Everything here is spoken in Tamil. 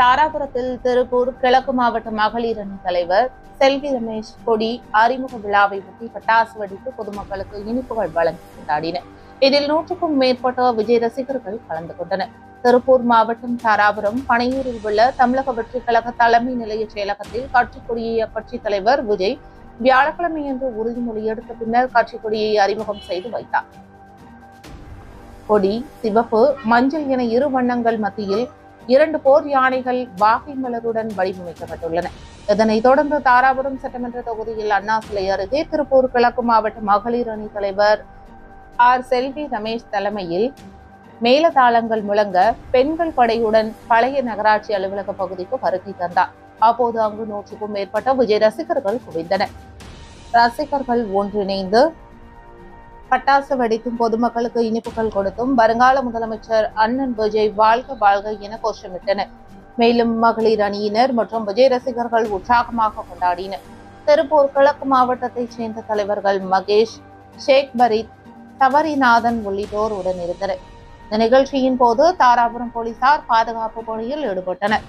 தாராபுரத்தில் திருப்பூர் கிழக்கு மாவட்ட மகளிர் அணி தலைவர் செல்வி ரமேஷ் கொடி அறிமுக விழாவை ஒட்டி பட்டாசு வெடித்து பொதுமக்களுக்கு இனிப்புகள் வழங்கி கொண்டாடினர். இதில் 100க்கும் மேற்பட்ட விஜய் ரசிகர்கள் கலந்து கொண்டனர். திருப்பூர் மாவட்டம் தாராபுரம் பனையூரில் உள்ள தமிழக வெற்றிக் கழக தலைமை நிலைய செயலகத்தில் கட்சிக் கொடியை அக்கட்சித் தலைவர் விஜய் வியாழக்கிழமையன்று உறுதிமொழி எடுத்த பின்னர் கட்சிக் கொடியை அறிமுகம் செய்து வைத்தார். கொடி சிவப்பு, மஞ்சள் என இரு வண்ணங்கள் மத்தியில் 2 போர் யானைகள் வாகை மலருடன் வடிவமைக்கப்பட்டுள்ளன. இதனைத் தொடர்ந்து தாராபுரம் சட்டமன்ற தொகுதியில் அண்ணா சிலை அருகே திருப்பூர் கிழக்கு மாவட்ட மகளிர் அணி தலைவர் செல்வி ரமேஷ் தலைமையில் மேலதாளங்கள் முழங்க பெண்கள் படையுடன் பழைய நகராட்சி அலுவலக பகுதிக்கு வருகை தந்தார். அப்போது அங்கு 100க்கும் மேற்பட்ட விஜய் ரசிகர்கள் குவிந்தனர். ரசிகர்கள் ஒன்றிணைந்து பட்டாசு வெடித்தும் பொதுமக்களுக்கு இனிப்புகள் கொடுத்தும் வருங்கால முதலமைச்சர் அண்ணன் விஜய் வாழ்க வாழ்க என கோஷமிட்டனர். மேலும் மகளிர் அணியினர் மற்றும் விஜய் ரசிகர்கள் உற்சாகமாக கொண்டாடினர். திருப்பூர் கிழக்கு மாவட்டத்தைச் சேர்ந்த தலைவர்கள் மகேஷ், ஷேக் பரீத், சபரிநாதன் உள்ளிட்டோர் உடன் இருந்தனர். இந்த நிகழ்ச்சியின் போது தாராபுரம் போலீசார் பாதுகாப்பு பணியில் ஈடுபட்டனர்.